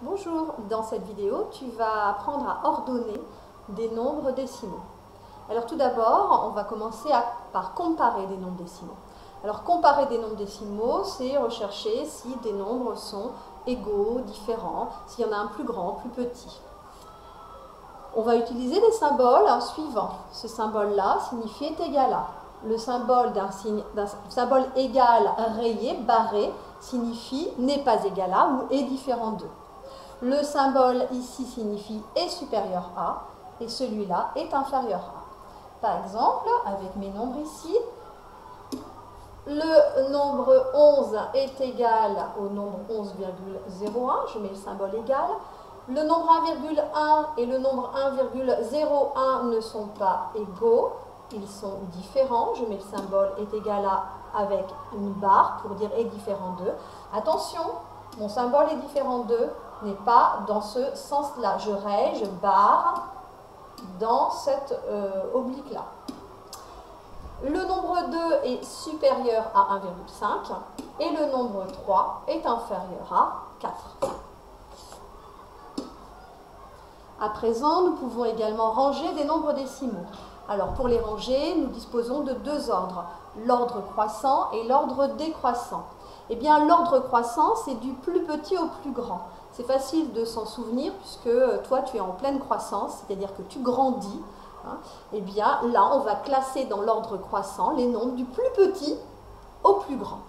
Bonjour, dans cette vidéo, tu vas apprendre à ordonner des nombres décimaux. Alors tout d'abord, on va commencer par comparer des nombres décimaux. Alors comparer des nombres décimaux, c'est rechercher si des nombres sont égaux, différents, s'il y en a un plus grand, plus petit. On va utiliser des symboles suivants. Ce symbole-là signifie est égal à. Le symbole d'un symbole égal rayé, barré, signifie n'est pas égal à ou est différent de. Le symbole ici signifie est supérieur à et celui-là est inférieur à. Par exemple, avec mes nombres ici, le nombre 11 est égal au nombre 11,01, je mets le symbole égal. Le nombre 1,1 et le nombre 1,01 ne sont pas égaux, ils sont différents. Je mets le symbole est égal à avec une barre pour dire est différent d'eux. Attention, mon symbole est différent d'eux n'est pas dans ce sens-là. Je raye, je barre dans cette oblique-là. Le nombre 2 est supérieur à 1,5 et le nombre 3 est inférieur à 4. À présent, nous pouvons également ranger des nombres décimaux. Alors pour les ranger, nous disposons de deux ordres, l'ordre croissant et l'ordre décroissant. Eh bien, l'ordre croissant, c'est du plus petit au plus grand. C'est facile de s'en souvenir puisque toi, tu es en pleine croissance, c'est-à-dire que tu grandis. Eh bien, là, on va classer dans l'ordre croissant les nombres du plus petit au plus grand.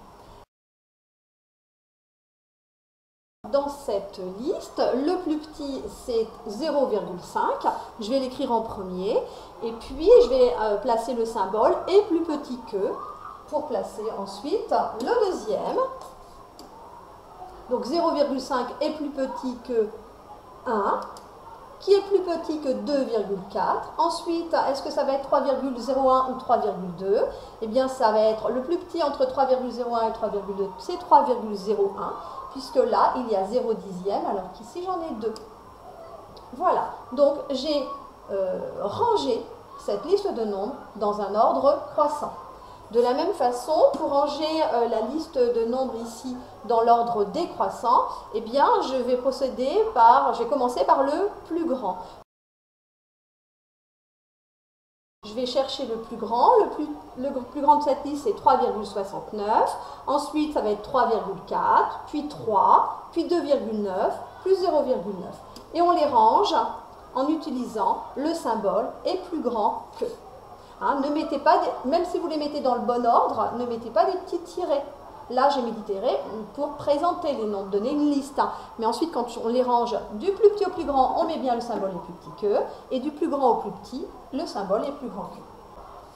Dans cette liste, le plus petit, c'est 0,5. Je vais l'écrire en premier. Et puis, je vais placer le symbole « est plus petit que » pour placer ensuite le deuxième. Donc, 0,5 est plus petit que 1, qui est plus petit que 2,4. Ensuite, est-ce que ça va être 3,01 ou 3,2? Eh bien, ça va être le plus petit entre 3,01 et 3,2, c'est 3,01. Puisque là, il y a 0 dixième, alors qu'ici, j'en ai 2. Voilà, donc j'ai rangé cette liste de nombres dans un ordre croissant. De la même façon, pour ranger la liste de nombres ici dans l'ordre décroissant, eh bien, je vais commencer par le plus grand. Je vais chercher le plus grand. Le plus grand de cette liste, c'est 3,69. Ensuite, ça va être 3,4, puis 3, puis 2,9, plus 0,9. Et on les range en utilisant le symbole est plus grand que. Ne mettez pas même si vous les mettez dans le bon ordre, ne mettez pas des petits tirets. Là, j'ai mis des tirets pour présenter les nombres, donner une liste. Mais ensuite, quand on les range du plus petit au plus grand, on met bien le symbole est plus petit que. Et du plus grand au plus petit, le symbole est plus grand que.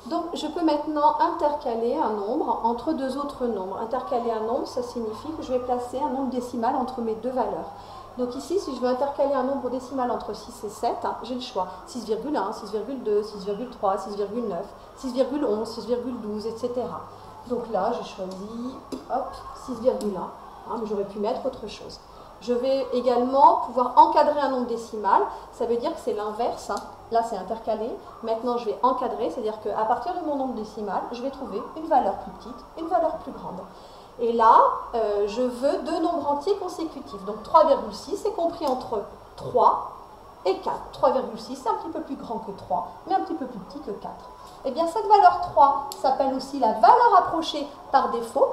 Donc, je peux maintenant intercaler un nombre entre deux autres nombres. Intercaler un nombre, ça signifie que je vais placer un nombre décimal entre mes deux valeurs. Donc ici, si je veux intercaler un nombre décimal entre 6 et 7, j'ai le choix. 6,1, 6,2, 6,3, 6,9, 6,11, 6,12, etc. Donc là, je choisis 6,1, mais j'aurais pu mettre autre chose. Je vais également pouvoir encadrer un nombre décimal. Ça veut dire que c'est l'inverse. Là, c'est intercalé. Maintenant, je vais encadrer, c'est-à-dire qu'à partir de mon nombre décimal, je vais trouver une valeur plus petite, une valeur plus grande. Et là, je veux deux nombres entiers consécutifs. Donc 3,6 est compris entre 3 et 4. 3,6 c'est un petit peu plus grand que 3, mais un petit peu plus petit que 4. Eh bien, cette valeur 3 s'appelle aussi la valeur approchée par défaut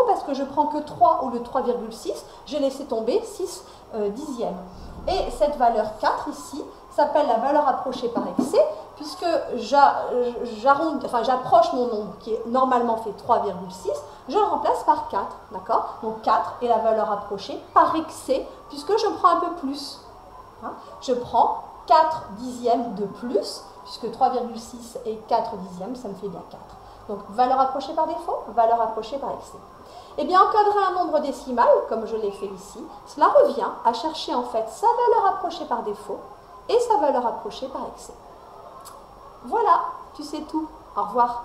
parce que je prends que 3 ou le 3,6, j'ai laissé tomber 6 dixièmes. Et cette valeur 4 ici s'appelle la valeur approchée par excès, puisque j'approche mon nombre qui est normalement fait 3,6, je le remplace par 4, d'accord? Donc 4 est la valeur approchée par excès, puisque je prends un peu plus. Je prends 4 dixièmes de plus, puisque 3,6 et 4 dixièmes, ça me fait bien 4. Donc valeur approchée par défaut, valeur approchée par excès. Eh bien, encadrer un nombre décimal, comme je l'ai fait ici, cela revient à chercher en fait sa valeur approchée par défaut et sa valeur approchée par excès. Voilà, tu sais tout. Au revoir.